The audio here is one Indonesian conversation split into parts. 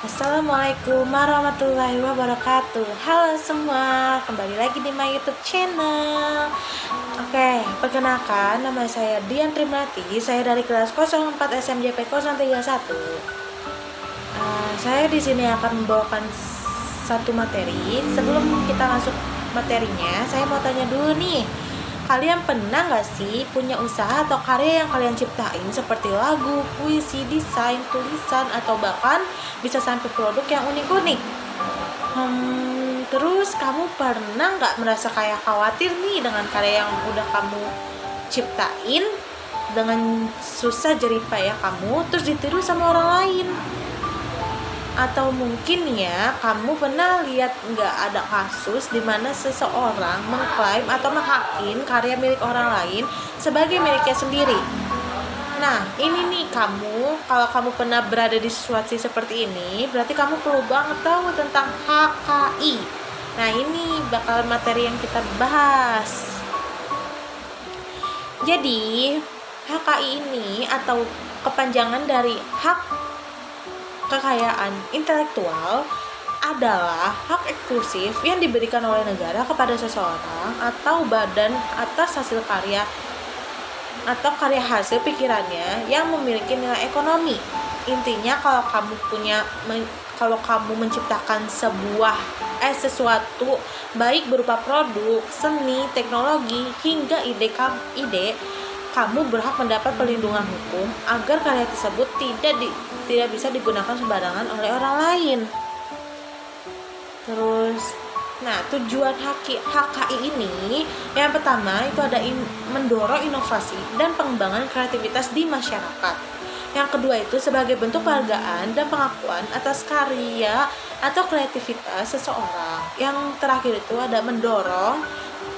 Assalamualaikum warahmatullahi wabarakatuh. Halo semua, kembali lagi di my YouTube channel. Oke, perkenalkan, nama saya Dian Trimati. Saya dari kelas 04 SMJP 031. Saya di sini akan membawakan satu materi. Sebelum kita masuk materinya, saya mau tanya dulu nih. Kalian pernah gak sih punya usaha atau karya yang kalian ciptain seperti lagu, puisi, desain, tulisan, atau bahkan bisa sampai produk yang unik-unik? Terus kamu pernah gak merasa kayak khawatir nih dengan karya yang udah kamu ciptain, dengan susah jerih payah kamu terus ditiru sama orang lain? Atau mungkin ya, kamu pernah lihat nggak ada kasus di mana seseorang mengklaim atau menghakin karya milik orang lain sebagai miliknya sendiri. Nah, ini nih kalau kamu pernah berada di situasi seperti ini, berarti kamu perlu banget tahu tentang HKI. Nah, ini bakal materi yang kita bahas. Jadi, HKI ini atau kepanjangan dari hak kekayaan intelektual adalah hak eksklusif yang diberikan oleh negara kepada seseorang atau badan atas hasil karya atau karya hasil pikirannya yang memiliki nilai ekonomi. Intinya kalau kamu menciptakan sesuatu baik berupa produk, seni, teknologi hingga ide, kamu berhak mendapat perlindungan hukum agar karya tersebut tidak bisa digunakan sembarangan oleh orang lain. Terus, tujuan HKI ini yang pertama itu ada mendorong inovasi dan pengembangan kreativitas di masyarakat. Yang kedua itu sebagai bentuk penghargaan dan pengakuan atas karya atau kreativitas seseorang. Yang terakhir itu ada mendorong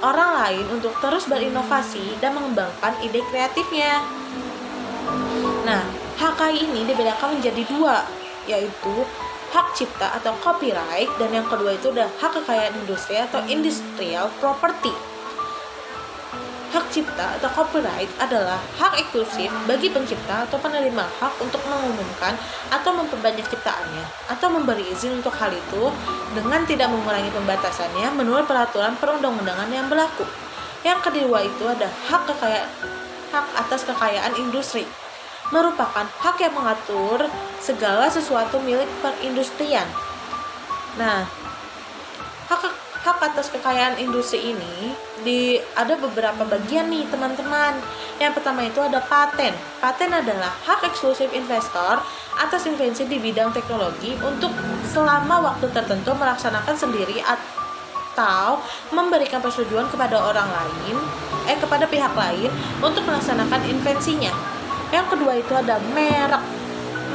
orang lain untuk terus berinovasi dan mengembangkan ide kreatifnya. Nah, HKI ini dibedakan menjadi dua, yaitu hak cipta atau copyright, dan yang kedua itu ada hak kekayaan industri atau industrial property. Hak cipta atau copyright adalah hak eksklusif bagi pencipta atau penerima hak untuk mengumumkan atau memperbanyak ciptaannya atau memberi izin untuk hal itu dengan tidak mengurangi pembatasannya menurut peraturan perundang-undangan yang berlaku. Yang kedua itu ada hak atas kekayaan industri, merupakan hak yang mengatur segala sesuatu milik perindustrian. Nah, hak atas kekayaan industri ini ada beberapa bagian nih teman-teman. Yang pertama itu ada paten. Paten adalah hak eksklusif investor atas invensi di bidang teknologi untuk selama waktu tertentu melaksanakan sendiri atau memberikan persetujuan kepada kepada pihak lain untuk melaksanakan invensinya. Yang kedua itu ada merek.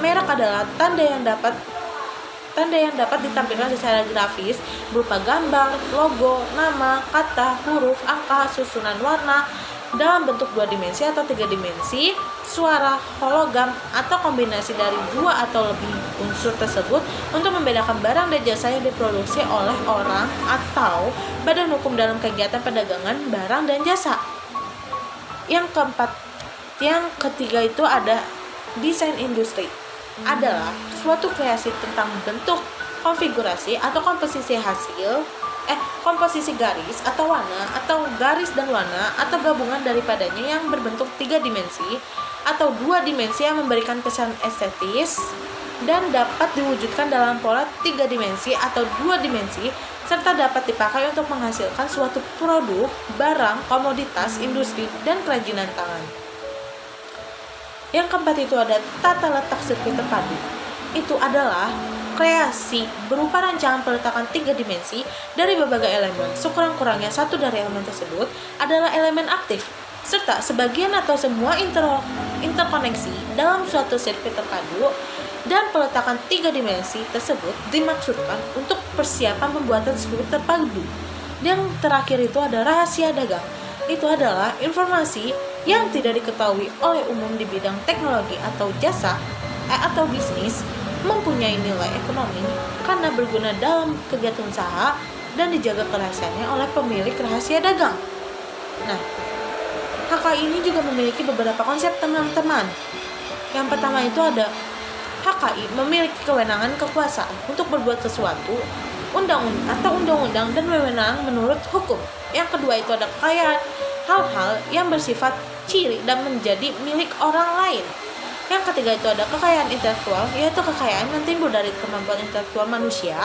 Merek adalah tanda yang dapat ditampilkan secara grafis berupa gambar, logo, nama, kata, huruf, angka, susunan warna dalam bentuk 2 dimensi atau 3 dimensi, suara, hologram, atau kombinasi dari 2 atau lebih unsur tersebut untuk membedakan barang dan jasa yang diproduksi oleh orang atau badan hukum dalam kegiatan perdagangan barang dan jasa. Yang ketiga itu ada desain industri. Adalah suatu kreasi tentang bentuk, konfigurasi atau komposisi garis atau warna atau garis dan warna atau gabungan daripadanya yang berbentuk 3 dimensi atau 2 dimensi yang memberikan kesan estetis dan dapat diwujudkan dalam pola 3 dimensi atau 2 dimensi serta dapat dipakai untuk menghasilkan suatu produk, barang, komoditas, industri, dan kerajinan tangan. Yang keempat itu ada tata letak sirkuit terpadu. Itu adalah kreasi berupa rancangan peletakan 3 dimensi dari berbagai elemen. Sekurang-kurangnya satu dari elemen tersebut adalah elemen aktif, serta sebagian atau semua interkoneksi dalam suatu sirkuit terpadu, dan peletakan 3 dimensi tersebut dimaksudkan untuk persiapan pembuatan sirkuit terpadu. Yang terakhir itu ada rahasia dagang. Itu adalah informasi yang tidak diketahui oleh umum di bidang teknologi atau jasa atau bisnis, mempunyai nilai ekonomi karena berguna dalam kegiatan usaha dan dijaga kerahasiaannya oleh pemilik rahasia dagang. Nah, HKI ini juga memiliki beberapa konsep teman-teman. Yang pertama itu ada HKI memiliki kewenangan kekuasaan untuk berbuat sesuatu, undang-undang dan wewenang menurut hukum. Yang kedua itu ada kekayaan, hal-hal yang bersifat ciri dan menjadi milik orang lain. Yang ketiga itu ada kekayaan intelektual, yaitu kekayaan yang timbul dari kemampuan intelektual manusia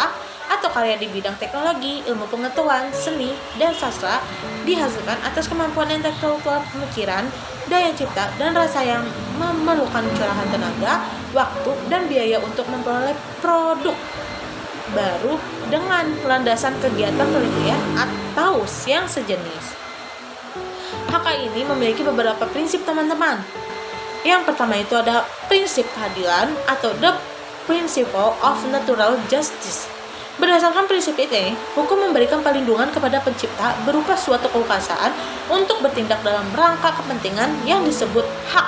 atau karya di bidang teknologi, ilmu pengetahuan, seni, dan sastra dihasilkan atas kemampuan intelektual pemikiran, daya cipta, dan rasa yang memerlukan curahan tenaga, waktu, dan biaya untuk memperoleh produk baru dengan landasan kegiatan penelitian atau yang sejenis. HKI ini memiliki beberapa prinsip, teman-teman. Yang pertama itu ada prinsip keadilan atau the principle of natural justice. Berdasarkan prinsip ini, hukum memberikan perlindungan kepada pencipta berupa suatu kekuasaan untuk bertindak dalam rangka kepentingan yang disebut hak.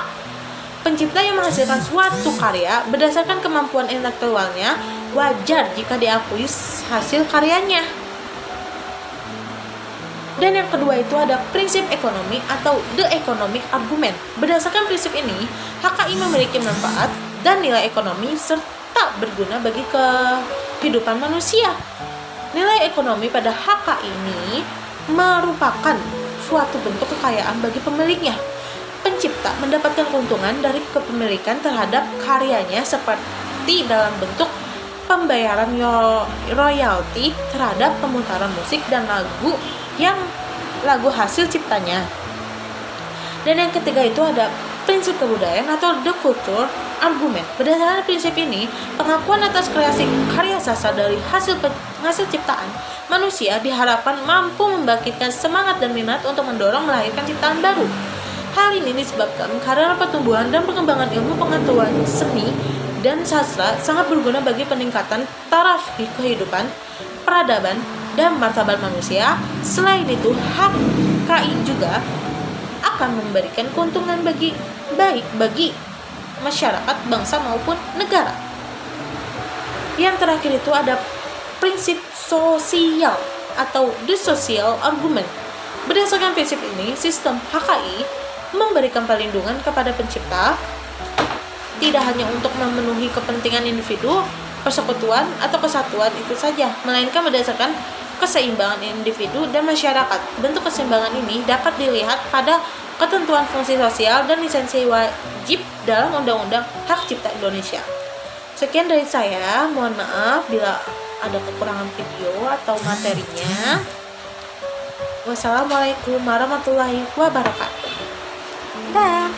Pencipta yang menghasilkan suatu karya berdasarkan kemampuan intelektualnya wajar jika diakui hasil karyanya. Dan yang kedua itu ada prinsip ekonomi atau the economic argument. Berdasarkan prinsip ini, HKI memiliki manfaat dan nilai ekonomi serta berguna bagi kehidupan manusia. Nilai ekonomi pada HKI ini merupakan suatu bentuk kekayaan bagi pemiliknya. Pencipta mendapatkan keuntungan dari kepemilikan terhadap karyanya seperti dalam bentuk pembayaran royalti terhadap pemutaran musik dan lagu hasil ciptanya. Dan yang ketiga itu ada prinsip kebudayaan atau the culture argument. Berdasarkan prinsip ini, pengakuan atas kreasi karya sastra dari hasil ciptaan manusia diharapkan mampu membangkitkan semangat dan minat untuk mendorong melahirkan ciptaan baru. Hal ini disebabkan karena pertumbuhan dan perkembangan ilmu pengetahuan seni dan sastra sangat berguna bagi peningkatan taraf kehidupan, peradaban, dan martabat manusia. Selain itu, HKI juga akan memberikan keuntungan baik bagi masyarakat, bangsa maupun negara. Yang terakhir itu ada prinsip sosial atau the social argument. Berdasarkan prinsip ini, sistem HKI memberikan perlindungan kepada pencipta tidak hanya untuk memenuhi kepentingan individu, persekutuan, atau kesatuan itu saja, melainkan berdasarkan keseimbangan individu dan masyarakat. Bentuk keseimbangan ini dapat dilihat pada ketentuan fungsi sosial dan lisensi wajib dalam Undang-Undang Hak Cipta Indonesia. Sekian dari saya, mohon maaf bila ada kekurangan video atau materinya. Wassalamualaikum warahmatullahi wabarakatuh. Dah.